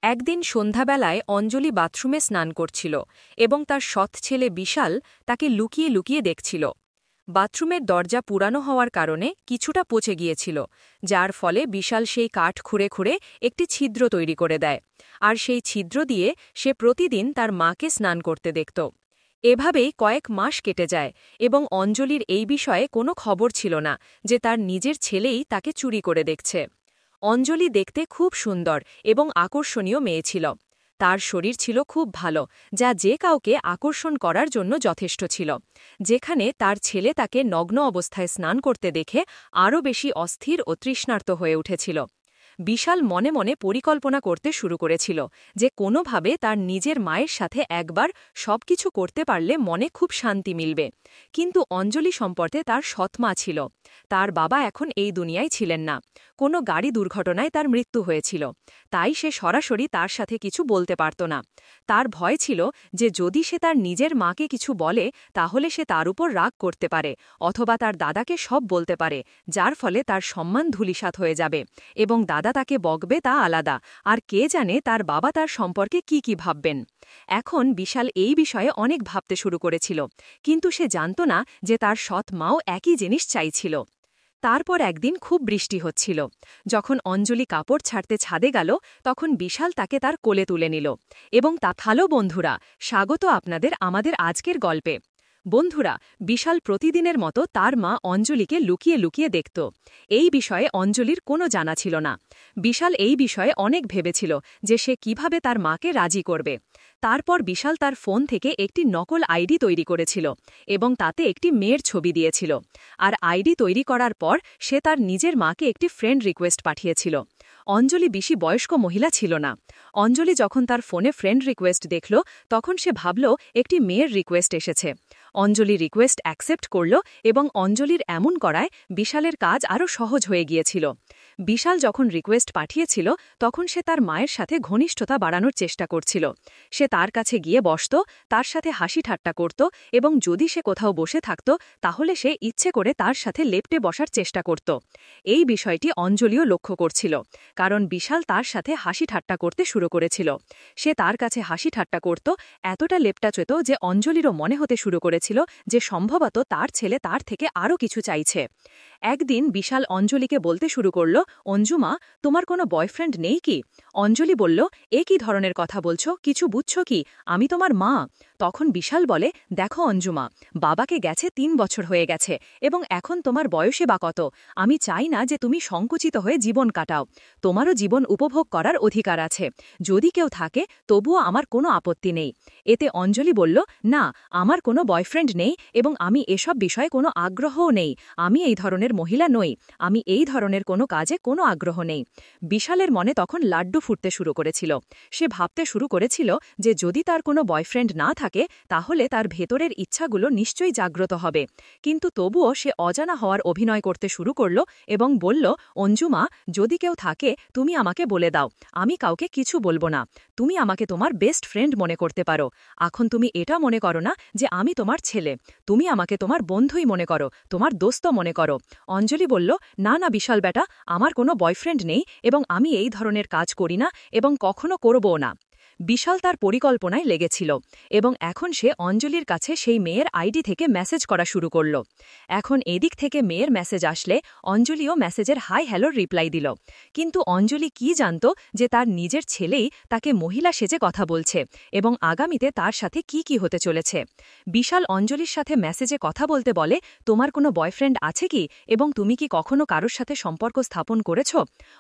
একদিন সন্ধ্যাবেলায় অঞ্জলি বাথরুমে স্নান করছিল এবং তার সৎ ছেলে বিশাল তাকে লুকিয়ে লুকিয়ে দেখছিল। বাথরুমের দরজা পুরানো হওয়ার কারণে কিছুটা পচে গিয়েছিল, যার ফলে বিশাল সেই কাঠ খুঁড়ে খুঁড়ে একটি ছিদ্র তৈরি করে দেয়, আর সেই ছিদ্র দিয়ে সে প্রতিদিন তার মাকে স্নান করতে দেখত। এভাবেই কয়েক মাস কেটে যায় এবং অঞ্জলির এই বিষয়ে কোনো খবর ছিল না যে তার নিজের ছেলেই তাকে চুরি করে দেখছে। অঞ্জলি দেখতে খুব সুন্দর এবং আকর্ষণীয় মেয়ে ছিল। তার শরীর ছিল খুব ভালো, যা যে কাউকে আকর্ষণ করার জন্য যথেষ্ট ছিল। যেখানে তার ছেলে তাকে নগ্ন অবস্থায় স্নান করতে দেখে আরও বেশি অস্থির ও তৃষ্ণার্ত হয়ে উঠেছিল। বিশাল মনে মনে পরিকল্পনা করতে শুরু করেছিল যে কোনোভাবে তার নিজের মায়ের সাথে একবার সবকিছু করতে পারলে মনে খুব শান্তি মিলবে। কিন্তু অঞ্জলি সম্পর্কে তার সৎমা ছিল। তার বাবা এখন এই দুনিয়ায় ছিলেন না। কোনো গাড়ি দুর্ঘটনায় তার মৃত্যু হয়েছিল, তাই সে সরাসরি তার সাথে কিছু বলতে পারত না। তার ভয় ছিল যে যদি সে তার নিজের মাকে কিছু বলে তাহলে সে তার উপর রাগ করতে পারে, অথবা তার দাদাকে সব বলতে পারে, যার ফলে তার সম্মান ধূলিসাৎ হয়ে যাবে এবং দাদা তাকে বকবে তা আলাদা, আর কে জানে তার বাবা তার সম্পর্কে কি ভাববেন। এখন বিশাল এই বিষয়ে অনেক ভাবতে শুরু করেছিল, কিন্তু সে জানত না যে তার সৎ মাও একই জিনিস চাইছিল। তারপর একদিন খুব বৃষ্টি হচ্ছিল। যখন অঞ্জলি কাপড় ছাড়তে ছাদে গেল, তখন বিশাল তাকে তার কোলে তুলে নিল এবং ভালো বন্ধুরা, স্বাগত আপনাদের আমাদের আজকের গল্পে। বন্ধুরা, বিশাল প্রতিদিনের মতো তার মা অঞ্জলিকে লুকিয়ে লুকিয়ে দেখত। এই বিষয়ে অঞ্জলির কোনো জানা ছিল না। বিশাল এই বিষয়ে অনেক ভেবেছিল যে সে কিভাবে তার মাকে রাজি করবে। তারপর বিশাল তার ফোন থেকে একটি নকল আইডি তৈরি করেছিল এবং তাতে একটি মেয়ের ছবি দিয়েছিল। আর আইডি তৈরি করার পর সে তার নিজের মাকে একটি ফ্রেন্ড রিকোয়েস্ট পাঠিয়েছিল। অঞ্জলি বেশি বয়স্ক মহিলা ছিল না। অঞ্জলি যখন তার ফোনে ফ্রেন্ড রিকোয়েস্ট দেখল, তখন সে ভাবল একটি মেয়ের রিকোয়েস্ট এসেছে। অঞ্জলি রিকোয়েস্ট অ্যাকসেপ্ট করল এবং অঞ্জলির এমন করায় বিশালের কাজ আরও সহজ হয়ে গিয়েছিল। বিশাল যখন রিকোয়েস্ট পাঠিয়েছিল, তখন সে তার মায়ের সাথে ঘনিষ্ঠতা বাড়ানোর চেষ্টা করছিল। সে তার কাছে গিয়ে বসত, তার সাথে হাসি ঠাট্টা করত এবং যদি সে কোথাও বসে থাকত তাহলে সে ইচ্ছে করে তার সাথে লেপ্টে বসার চেষ্টা করত। এই বিষয়টি অঞ্জলিও লক্ষ্য করছিল, কারণ বিশাল তার সাথে হাসি ঠাট্টা করতে শুরু করেছিল। সে তার কাছে হাসি ঠাট্টা করত, এতটা লেপ্টাচেত যে অঞ্জলিরও মনে হতে শুরু করেছিল যে সম্ভবত তার ছেলে তার থেকে আরও কিছু চাইছে। একদিন বিশাল অঞ্জলিকে বলতে শুরু করল, অঞ্জুমা, তোমার কোনো বয়ফ্রেন্ড নেই কি? অঞ্জলি বলল, এ কি ধরনের কথা বলছো? কিছু বুঝছো কি? আমি তোমার মা। তখন বিশাল বলে, দেখো অঞ্জুমা, বাবাকে গেছে ৩ বছর হয়ে গেছে এবং এখন তোমার বয়সে বা কত? আমি চাই না যে তুমি সংকুচিত হয়ে জীবন কাটাও। তোমারও জীবন উপভোগ করার অধিকার আছে। যদি কেউ থাকে তবুও আমার কোনো আপত্তি নেই। এতে অঞ্জলি বলল, না, আমার কোনো বয়ফ্রেন্ড নেই এবং আমি এসব বিষয়ে কোনো আগ্রহও নেই। আমি এই ধরনের মহিলা নই। আমি এই ধরনের কোনো কাজে কোনো আগ্রহ নেই। বিশালের মনে তখন লাড্ডু ফুটতে শুরু করেছিল। সে ভাবতে শুরু করেছিল যে যদি তার কোনো বয়ফ্রেন্ড না থাকে তাহলে তার ভেতরের ইচ্ছাগুলো নিশ্চয়ই জাগ্রত হবে। কিন্তু তবুও সে অজানা হওয়ার অভিনয় করতে শুরু করল এবং বলল, অঞ্জুমা, যদি কেউ থাকে তুমি আমাকে বলে দাও। আমি কাউকে কিছু বলবো না। তুমি আমাকে তোমার বেস্ট ফ্রেন্ড মনে করতে পারো। এখন তুমি এটা মনে করো না যে আমি তোমার ছেলে। তুমি আমাকে তোমার বন্ধুই মনে করো, তোমার দোস্ত মনে করো। অঞ্জলি বলল, না না বিশাল বেটা, আমার কোনো বয়ফ্রেন্ড নেই এবং আমি এই ধরনের কাজ করি না এবং কখনো করবও না। বিশাল তার পরিকল্পনায় লেগেছিল এবং এখন সে অঞ্জলির কাছে সেই মেয়ের আইডি থেকে মেসেজ করা শুরু করল। এখন এদিক থেকে মেয়ের মেসেজ আসলে অঞ্জলিও মেসেজের হাই হ্যালোর রিপ্লাই দিল। কিন্তু অঞ্জলি কি জানত যে তার নিজের ছেলেই তাকে মহিলা সেজে কথা বলছে এবং আগামীতে তার সাথে কি হতে চলেছে। বিশাল অঞ্জলির সাথে মেসেজে কথা বলতে বলে, তোমার কোনো বয়ফ্রেন্ড আছে কি এবং তুমি কি কখনো কারোর সাথে সম্পর্ক স্থাপন করেছ?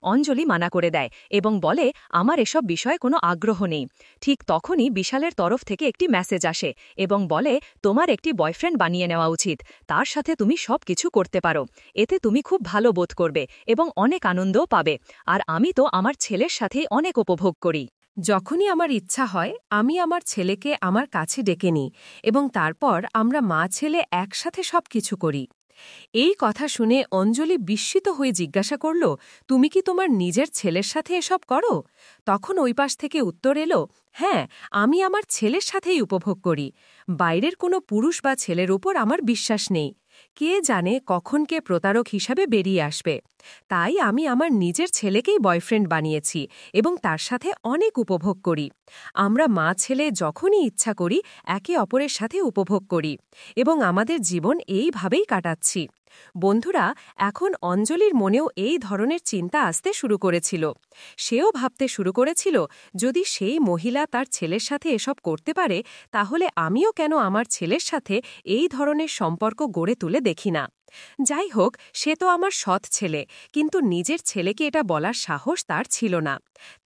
অঞ্জলি মানা করে দেয় এবং বলে, আমার এসব বিষয়ে কোনো আগ্রহ নেই। ঠিক তখনই বিশালের তরফ থেকে একটি মেসেজ আসে এবং বলে, তোমার একটি বয়ফ্রেন্ড বানিয়ে নেওয়া উচিত। তার সাথে তুমি সব কিছু করতে পারো। এতে তুমি খুব ভালো বোধ করবে এবং অনেক আনন্দও পাবে। আর আমি তো আমার ছেলের সাথেই অনেক উপভোগ করি। যখনই আমার ইচ্ছা হয় আমি আমার ছেলেকে আমার কাছে ডেকে নিই এবং তারপর আমরা মা ছেলে একসাথে সব কিছু করি। এই কথা শুনে অঞ্জলি বিস্মিত হয়ে জিজ্ঞাসা করল, তুমি কি তোমার নিজের ছেলের সাথে এসব করো? তখন ওই পাশ থেকে উত্তর এলো, হ্যাঁ, আমি আমার ছেলের সাথেই উপভোগ করি। বাইরের কোনো পুরুষ বা ছেলের উপর আমার বিশ্বাস নেই। কে জানে কখন কে প্রতারক হিসাবে বেরিয়ে আসবে। তাই আমি আমার নিজের ছেলেকেই বয়ফ্রেন্ড বানিয়েছি এবং তার সাথে অনেক উপভোগ করি। আমরা মা ছেলে যখনই ইচ্ছা করি একে অপরের সাথে উপভোগ করি এবং আমাদের জীবন এইভাবেই কাটাচ্ছি। বন্ধুরা, এখন অঞ্জলির মনেও এই ধরনের চিন্তা আসতে শুরু করেছিল। সেও ভাবতে শুরু করেছিল, যদি সেই মহিলা তার ছেলের সাথে এসব করতে পারে, তাহলে আমিও কেন আমার ছেলের সাথে এই ধরনের সম্পর্ক গড়ে তুলে দেখি না। যাই হোক, সে তো আমার সৎ ছেলে, কিন্তু নিজের ছেলেকে এটা বলার সাহস তার ছিল না।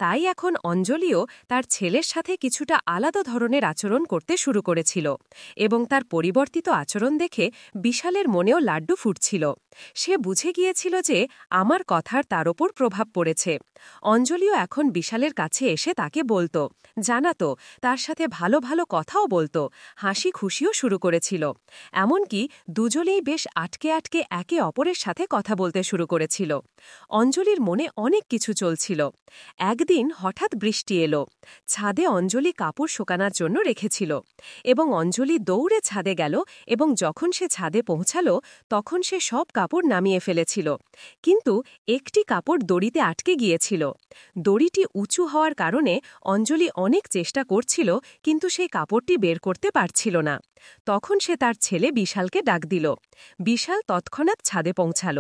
তাই এখন অঞ্জলিও তার ছেলের সাথে কিছুটা আলাদা ধরনের আচরণ করতে শুরু করেছিল এবং তার পরিবর্তিত আচরণ দেখে বিশালের মনেও লাড্ডু ফুটছিল। সে বুঝে গিয়েছিল যে আমার কথার তার ওপর প্রভাব পড়েছে। অঞ্জলিও এখন বিশালের কাছে এসে তাকে বলতো, জানাতো, তার সাথে ভালো ভালো কথাও বলতো, হাসি খুশিও শুরু করেছিল। এমনকি দুজনেই বেশ আটকে আটকে একে অপরের সাথে কথা বলতে শুরু করেছিল। অঞ্জলির মনে অনেক কিছু চলছিল। একদিন হঠাৎ বৃষ্টি এলো। ছাদে অঞ্জলি কাপড় শুকানোর জন্য রেখেছিল এবং অঞ্জলি দৌড়ে ছাদে গেল এবং যখন সে ছাদে পৌঁছাল তখন সে সব কাপড় নামিয়ে ফেলেছিল, কিন্তু একটি কাপড় দড়িতে আটকে গিয়েছিল। দড়িটি উঁচু হওয়ার কারণে অঞ্জলি অনেক চেষ্টা করছিল, কিন্তু সেই কাপড়টি বের করতে পারছিল না। তখন সে তার ছেলে বিশালকে ডাক দিল। বিশাল তৎক্ষণাৎ ছাদে পৌঁছাল।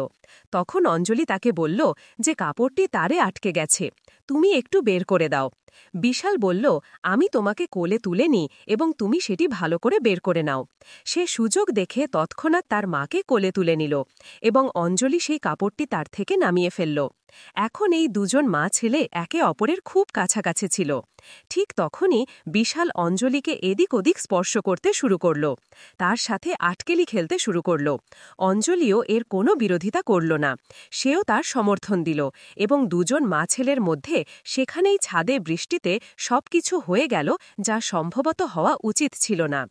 তখন অঞ্জলি তাকে বলল যে কাপড়টি তারে আটকে গেছে, তুমি একটু বের করে দাও। বিশাল বলল, আমি তোমাকে কোলে তুলে নিই এবং তুমি সেটি ভালো করে বের করে নাও। সে সুযোগ দেখে তৎক্ষণাৎ তার মাকে কোলে তুলে নিল এবং অঞ্জলি সেই কাপড়টি তার থেকে নামিয়ে ফেলল। এখন এই দুজন মা ছেলে একে অপরের খুব কাছাকাছি ছিল। ঠিক তখনই বিশাল অঞ্জলিকে এদিক ওদিক স্পর্শ করতে শুরু করল। তার সাথে আটকেলি খেলতে শুরু করল। অঞ্জলিও এর কোনো বিরোধিতা করল না। সেও তার সমর্থন দিল এবং দুজন মা ছেলের মধ্যে সেখানেই ছাদে বৃষ্টিতে সবকিছু হয়ে গেল, যা সম্ভবত হওয়া উচিত ছিল না।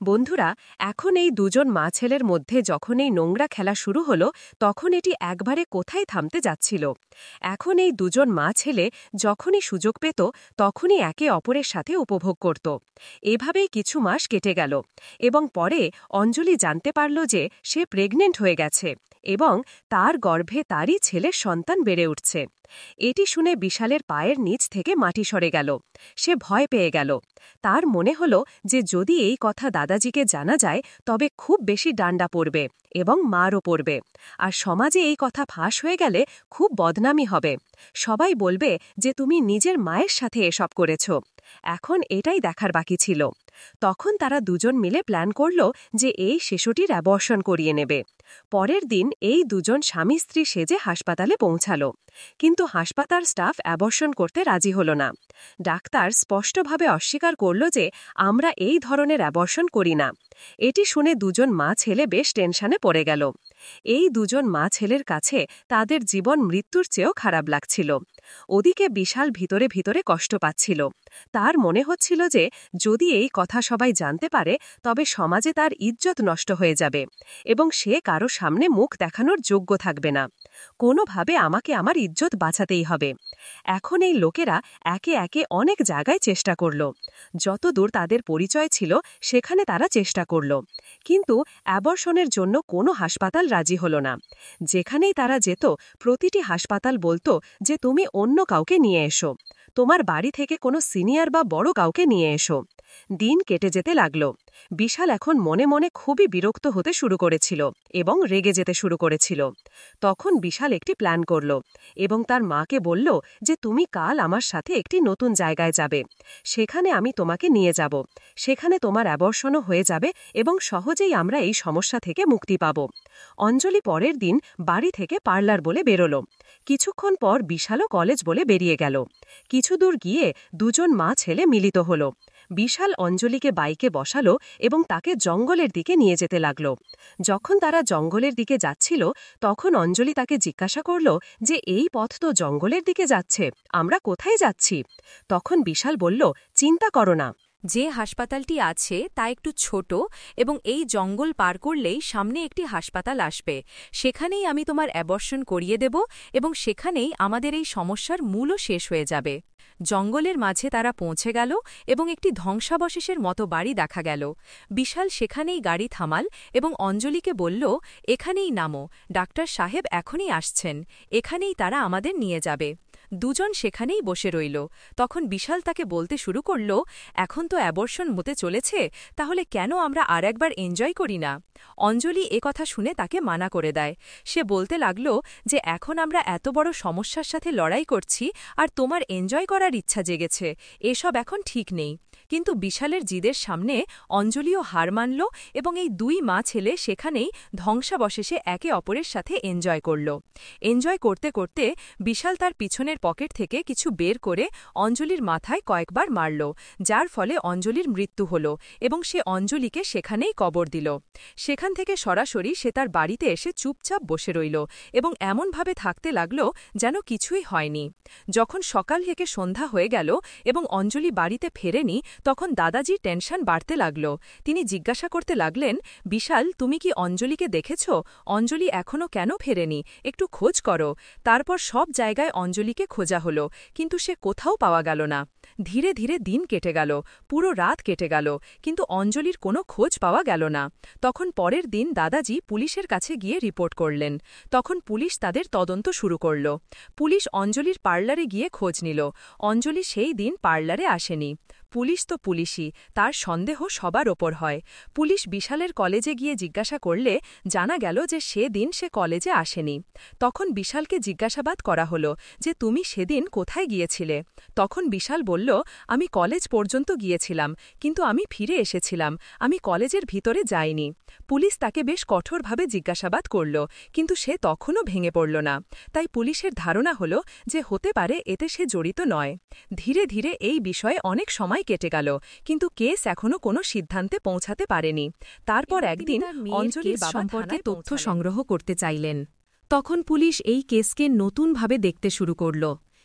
বন্ধুরা, এখন এই দুজন মা ছেলের মধ্যে যখন এই নোংরা খেলা শুরু হলো, তখন এটি একবারে কোথায় থামতে যাচ্ছিল। এখন এই দুজন মা ছেলে যখনই সুযোগ পেত তখনই একে অপরের সাথে উপভোগ করত। এভাবেই কিছু মাস কেটে গেল এবং পরে অঞ্জলি জানতে পারল যে সে প্রেগনেন্ট হয়ে গেছে এবং তার গর্ভে তারই ছেলের সন্তান বেড়ে উঠছে। এটি শুনে বিশালের পায়ের নিচ থেকে মাটি সরে গেল। সে ভয় পেয়ে গেল। তার মনে হল যে যদি এই কথা দাদাজিকে জানা যায় তবে খুব বেশি ডান্ডা পড়বে এবং মারও পড়বে, আর সমাজে এই কথা ফাঁস হয়ে গেলে খুব বদনামি হবে। সবাই বলবে যে তুমি নিজের মায়ের সাথে এসব করেছ। এখন এটাই দেখার বাকি ছিল। তখন তারা দুজন মিলে প্ল্যান করল যে এই শিশুটির অ্যাবর্শন করিয়ে নেবে। পরের দিন এই দুজন স্বামী স্ত্রী সেজে হাসপাতালে পৌঁছাল, কিন্তু হাসপাতাল স্টাফ অ্যাবর্শন করতে রাজি হল না। ডাক্তার স্পষ্টভাবে অস্বীকার করল যে আমরা এই ধরনের অ্যাবর্শন করি না। এটি শুনে দুজন মা ছেলে বেশ টেনশনে পড়ে গেল। এই দুজন মা ছেলের কাছে তাদের জীবন মৃত্যুর চেয়েও খারাপ লাগছিল। ওদিকে বিশাল ভিতরে ভিতরে কষ্ট পাচ্ছিল। তার মনে হচ্ছিল যে যদি এই কথা সবাই জানতে পারে তবে সমাজে তার ইজ্জত নষ্ট হয়ে যাবে এবং সে কারো সামনে মুখ দেখানোর যোগ্য থাকবে না। কোনোভাবে আমাকে আমার ইজ্জত বাঁচাতেই হবে। এখন এই লোকেরা একে একে অনেক জায়গায় চেষ্টা করল। যতদূর তাদের পরিচয় ছিল সেখানে তারা চেষ্টা করল, কিন্তু অ্যাবর্শনের জন্য কোনো হাসপাতাল রাজি হল না। যেখানেই তারা যেত প্রতিটি হাসপাতাল বলতো যে তুমি অন্য কাউকে নিয়ে এসো, তোমার বাড়ি থেকে কোনো সিনিয়র বা বড় কাউকে নিয়ে এসো। দিন কেটে যেতে লাগল। বিশাল এখন মনে মনে খুবই বিরক্ত হতে শুরু করেছিল এবং রেগে যেতে শুরু করেছিল। তখন বিশাল একটি প্ল্যান করল এবং তার মাকে বলল যে তুমি কাল আমার সাথে একটি নতুন জায়গায় যাবে, সেখানে আমি তোমাকে নিয়ে যাব। সেখানে তোমার অ্যাবর্শনও হয়ে যাবে এবং সহজেই আমরা এই সমস্যা থেকে মুক্তি পাব। অঞ্জলি পরের দিন বাড়ি থেকে পার্লার বলে বেরোল। কিছুক্ষণ পর বিশালও কলেজ বলে বেরিয়ে গেল। কিছু দূর গিয়ে দুজন মা ছেলে মিলিত হল। বিশাল অঞ্জলিকে বাইকে বসালো এবং তাকে জঙ্গলের দিকে নিয়ে যেতে লাগল। যখন তারা জঙ্গলের দিকে যাচ্ছিল তখন অঞ্জলি তাকে জিজ্ঞাসা করল যে এই পথ তো জঙ্গলের দিকে যাচ্ছে, আমরা কোথায় যাচ্ছি? তখন বিশাল বলল, চিন্তা করো না, যে হাসপাতালটি আছে তা একটু ছোট এবং এই জঙ্গল পার করলেই সামনে একটি হাসপাতাল আসবে। সেখানেই আমি তোমার অ্যাবর্শন করিয়ে দেব এবং সেখানেই আমাদের এই সমস্যার মূলও শেষ হয়ে যাবে। জঙ্গলের মাঝে তারা পৌঁছে গেল এবং একটি ধ্বংসাবশেষের মতো বাড়ি দেখা গেল। বিশাল সেখানেই গাড়ি থামাল এবং অঞ্জলিকে বলল, এখানেই নামো, ডাক্তার সাহেব এখনই আসছেন, এখানেই তারা আমাদের নিয়ে যাবে। দুজন সেখানেই বসে রইল। তখন বিশাল তাকে বলতে শুরু করল, এখন তো অ্যাবর্শন হতে চলেছে, তাহলে কেন আমরা আর একবার এনজয় করি না? অঞ্জলি কথা শুনে তাকে মানা করে দেয়। সে বলতে লাগল যে এখন আমরা এত বড় সমস্যার সাথে লড়াই করছি আর তোমার এনজয় করার ইচ্ছা জেগেছে, এসব এখন ঠিক নেই। কিন্তু বিশালের জিদের সামনে অঞ্জলিও হার মানল এবং এই দুই মা ছেলে সেখানেই ধ্বংসাবশেষে একে অপরের সাথে এনজয় করল। এনজয় করতে করতে বিশাল তার পিছনের পকেট থেকে কিছু বের করে অঞ্জলির মাথায় কয়েকবার মারল, যার ফলে অঞ্জলির মৃত্যু হল এবং সে অঞ্জলিকে সেখানেই কবর দিল। সেখান থেকে সরাসরি সে তার বাড়িতে এসে চুপচাপ বসে রইল এবং এমনভাবে থাকতে লাগল যেন কিছুই হয়নি। যখন সকাল থেকে সন্ধ্যা হয়ে গেল এবং অঞ্জলি বাড়িতে ফেরেনি, তখন দাদাজির টেনশন বাড়তে লাগল। তিনি জিজ্ঞাসা করতে লাগলেন, বিশাল, তুমি কি অঞ্জলিকে দেখেছ? অঞ্জলি এখনও কেন ফেরেনি? একটু খোঁজ করো। তারপর সব জায়গায় অঞ্জলিকে খোঁজা হলো, কিন্তু সে কোথাও পাওয়া গেল না। ধীরে ধীরে দিন কেটে গেল, পুরো রাত কেটে গেল, কিন্তু অঞ্জলির কোনো খোঁজ পাওয়া গেল না। তখন পরের দিন দাদাজি পুলিশের কাছে গিয়ে রিপোর্ট করলেন। তখন পুলিশ তাদের তদন্ত শুরু করল। পুলিশ অঞ্জলির পার্লারে গিয়ে খোঁজ নিল। অঞ্জলি সেই দিন পার্লারে আসেনি। পুলিশ তো পুলিশই, তার সন্দেহ সবার ওপর হয়। পুলিশ বিশালের কলেজে গিয়ে জিজ্ঞাসা করলে জানা গেল যে সেদিন সে কলেজে আসেনি। তখন বিশালকে জিজ্ঞাসাবাদ করা হলো যে তুমি সেদিন কোথায় গিয়েছিলে? তখন বিশাল বলল, আমি কলেজ পর্যন্ত গিয়েছিলাম, কিন্তু আমি ফিরে এসেছিলাম, আমি কলেজের ভিতরে যাইনি। পুলিশ তাকে বেশ কঠোরভাবে জিজ্ঞাসাবাদ করল, কিন্তু সে তখনও ভেঙে পড়ল না। তাই পুলিশের ধারণা হল যে হতে পারে এতে সে জড়িত নয়। ধীরে ধীরে এই বিষয়ে অনেক সময় কেটে গেল, কিন্তু কেস এখনও কোনো সিদ্ধান্তে পৌঁছাতে পারেনি। তারপর একদিন অঞ্জলির সম্পর্কে তথ্য সংগ্রহ করতে চাইলেন। তখন পুলিশ এই কেসকে নতুনভাবে দেখতে শুরু করল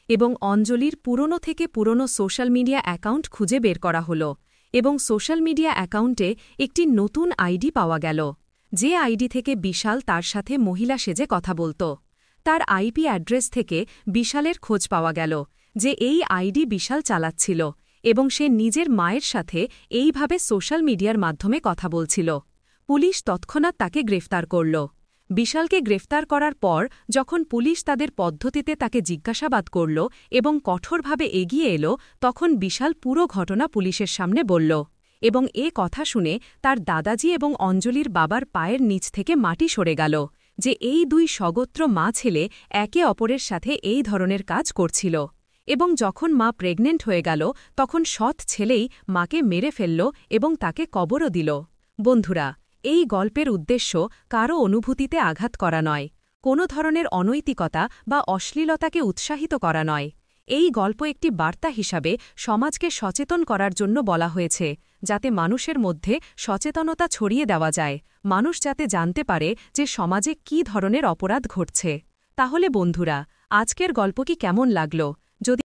এবং অঞ্জলির পুরনো থেকে পুরনো সোশ্যাল মিডিয়া অ্যাকাউন্ট খুঁজে বের করা হল এবং সোশ্যাল মিডিয়া অ্যাকাউন্টে একটি নতুন আইডি পাওয়া গেল, যে আইডি থেকে বিশাল তার সাথে মহিলা সেজে কথা বলত। তার আইপি অ্যাড্রেস থেকে বিশালের খোঁজ পাওয়া গেল যে এই আইডি বিশাল চালাচ্ছিল এবং সে নিজের মায়ের সাথে এইভাবে সোশ্যাল মিডিয়ার মাধ্যমে কথা বলছিল। পুলিশ তৎক্ষণাৎ তাকে গ্রেফতার করল। বিশালকে গ্রেফতার করার পর যখন পুলিশ তাদের পদ্ধতিতে তাকে জিজ্ঞাসাবাদ করল এবং কঠোরভাবে এগিয়ে এলো, তখন বিশাল পুরো ঘটনা পুলিশের সামনে বলল এবং কথা শুনে তার দাদাজি এবং অঞ্জলির বাবার পায়ের নিচ থেকে মাটি সরে গেল যে এই দুই স্বগোত্র মা ছেলে একে অপরের সাথে এই ধরনের কাজ করছিল। এবং যখন মা প্রেগনেন্ট হয়ে গেল, তখন সৎ ছেলেই মাকে মেরে ফেলল এবং তাকে কবরও দিল। বন্ধুরা, এই গল্পের উদ্দেশ্য কারও অনুভূতিতে আঘাত করা নয়, কোনো ধরনের অনৈতিকতা বা অশ্লীলতাকে উৎসাহিত করা নয়। এই গল্প একটি বার্তা হিসাবে সমাজকে সচেতন করার জন্য বলা হয়েছে, যাতে মানুষের মধ্যে সচেতনতা ছড়িয়ে দেওয়া যায়, মানুষ যাতে জানতে পারে যে সমাজে কী ধরনের অপরাধ ঘটছে। তাহলে বন্ধুরা, আজকের গল্প কি কেমন লাগল? যদি